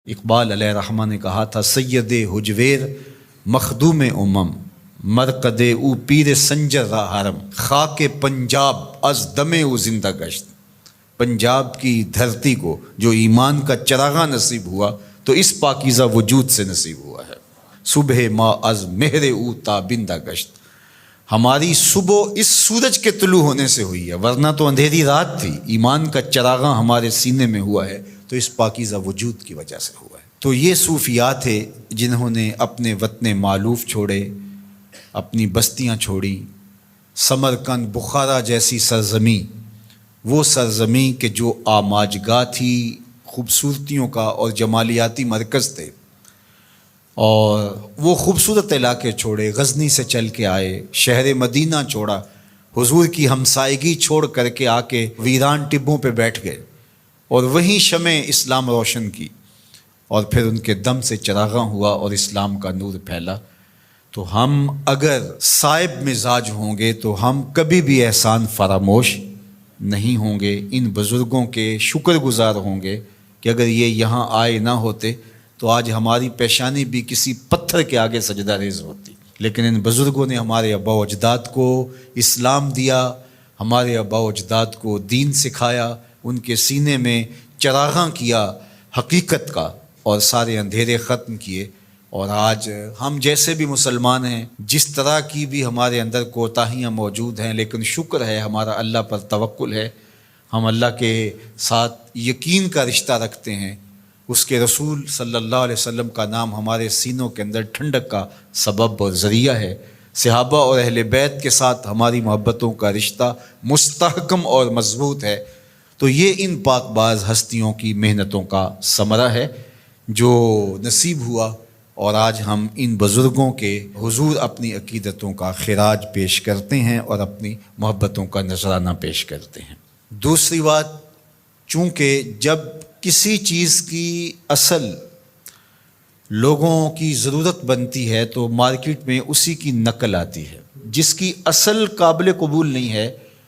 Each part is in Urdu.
اقبال علیہ رحمہ نے کہا تھا، سید حجویر مخدوم امم، مرقد او پیر سنجر را حرم، خاک پنجاب از دم او زندہ گشت۔ پنجاب کی دھرتی کو جو ایمان کا چراغاں نصیب ہوا تو اس پاکیزہ وجود سے نصیب ہوا ہے۔ صبح ما از مہر او تابندہ گشت، ہماری صبح اس سورج کے طلوع ہونے سے ہوئی ہے، ورنہ تو اندھیری رات تھی۔ ایمان کا چراغاں ہمارے سینے میں ہوا ہے تو اس پاکیزہ وجود کی وجہ سے ہوا ہے۔ تو یہ صوفیاء تھے جنہوں نے اپنے وطن مالوف چھوڑے، اپنی بستیاں چھوڑی، سمرقند، بخارا جیسی سرزمین، وہ سرزمین کہ جو آماجگاہ تھی، خوبصورتیوں کا اور جمالیاتی مرکز تھے، اور وہ خوبصورت علاقے چھوڑے، غزنی سے چل کے آئے، شہر مدینہ چھوڑا، حضور کی ہمسائیگی چھوڑ کر کے آ کے ویران ٹبوں پہ بیٹھ گئے اور وہیں شمع اسلام روشن کی، اور پھر ان کے دم سے چراغاں ہوا اور اسلام کا نور پھیلا۔ تو ہم اگر صائب مزاج ہوں گے تو ہم کبھی بھی احسان فراموش نہیں ہوں گے، ان بزرگوں کے شکر گزار ہوں گے کہ اگر یہ یہاں آئے نہ ہوتے تو آج ہماری پیشانی بھی کسی پتھر کے آگے سجدہ ریز ہوتی۔ لیکن ان بزرگوں نے ہمارے آباء و اجداد کو اسلام دیا، ہمارے آباء و اجداد کو دین سکھایا، ان کے سینے میں چراغاں کیا حقیقت کا، اور سارے اندھیرے ختم کیے۔ اور آج ہم جیسے بھی مسلمان ہیں، جس طرح کی بھی ہمارے اندر کوتاہیاں موجود ہیں، لیکن شکر ہے ہمارا اللہ پر توکل ہے، ہم اللہ کے ساتھ یقین کا رشتہ رکھتے ہیں، اس کے رسول صلی اللہ علیہ وسلم کا نام ہمارے سینوں کے اندر ٹھنڈک کا سبب اور ذریعہ ہے، صحابہ اور اہل بیت کے ساتھ ہماری محبتوں کا رشتہ مستحکم اور مضبوط ہے۔ تو یہ ان پاک باز ہستیوں کی محنتوں کا ثمرہ ہے جو نصیب ہوا، اور آج ہم ان بزرگوں کے حضور اپنی عقیدتوں کا خراج پیش کرتے ہیں اور اپنی محبتوں کا نذرانہ پیش کرتے ہیں۔ دوسری بات، چونکہ جب کسی چیز کی اصل لوگوں کی ضرورت بنتی ہے تو مارکیٹ میں اسی کی نقل آتی ہے، جس کی اصل قابل قبول نہیں ہے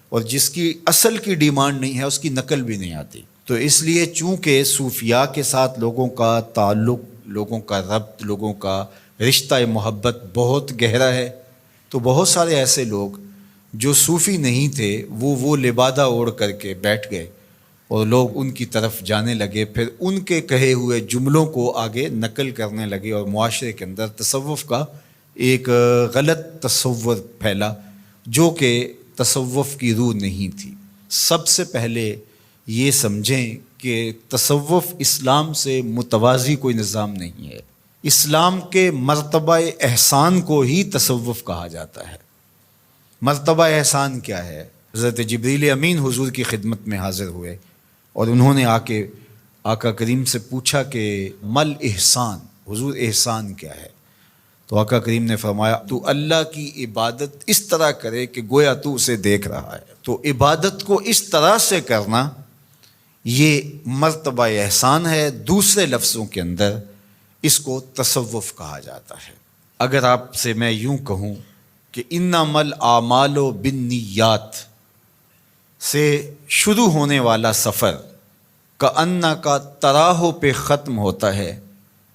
اور جس کی اصل کی ڈیمانڈ نہیں ہے اس کی نقل بھی نہیں آتی۔ تو اس لیے چونکہ صوفیاء کے ساتھ لوگوں کا تعلق، لوگوں کا ربط، لوگوں کا رشتہ محبت بہت گہرا ہے، تو بہت سارے ایسے لوگ جو صوفی نہیں تھے وہ لبادہ اوڑھ کر کے بیٹھ گئے اور لوگ ان کی طرف جانے لگے، پھر ان کے کہے ہوئے جملوں کو آگے نقل کرنے لگے، اور معاشرے کے اندر تصوف کا ایک غلط تصور پھیلا جو کہ تصوف کی روح نہیں تھی۔ سب سے پہلے یہ سمجھیں کہ تصوف اسلام سے متوازی کوئی نظام نہیں ہے۔ اسلام کے مرتبہ احسان کو ہی تصوف کہا جاتا ہے۔ مرتبہ احسان کیا ہے؟ حضرت جبریل امین حضور کی خدمت میں حاضر ہوئے اور انہوں نے آ کے آقا کریم سے پوچھا کہ مل احسان، حضور احسان کیا ہے؟ تو آقا کریم نے فرمایا، تو اللہ کی عبادت اس طرح کرے کہ گویا تو اسے دیکھ رہا ہے۔ تو عبادت کو اس طرح سے کرنا یہ مرتبہ احسان ہے۔ دوسرے لفظوں کے اندر اس کو تصوف کہا جاتا ہے۔ اگر آپ سے میں یوں کہوں کہ انما الاعمال بالنیات سے شروع ہونے والا سفر کأنک تراہ پہ ختم ہوتا ہے،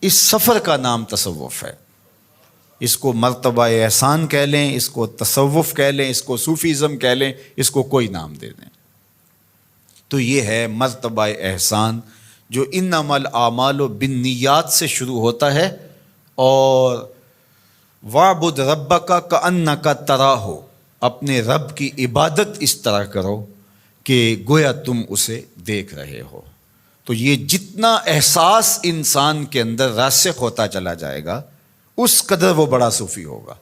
اس سفر کا نام تصوف ہے۔ اس کو مرتبہ احسان کہہ لیں، اس کو تصوف کہہ لیں، اس کو صوفیزم کہہ لیں، اس کو کوئی نام دے دیں، تو یہ ہے مرتبہ احسان جو انما الاعمال بالنیات سے شروع ہوتا ہے، اور وَاعْبُدْ رَبَّكَ كَأَنَّكَ تَرَاهُ، اپنے رب کی عبادت اس طرح کرو کہ گویا تم اسے دیکھ رہے ہو۔ تو یہ جتنا احساس انسان کے اندر راسخ ہوتا چلا جائے گا اس قدر وہ بڑا صوفی ہوگا۔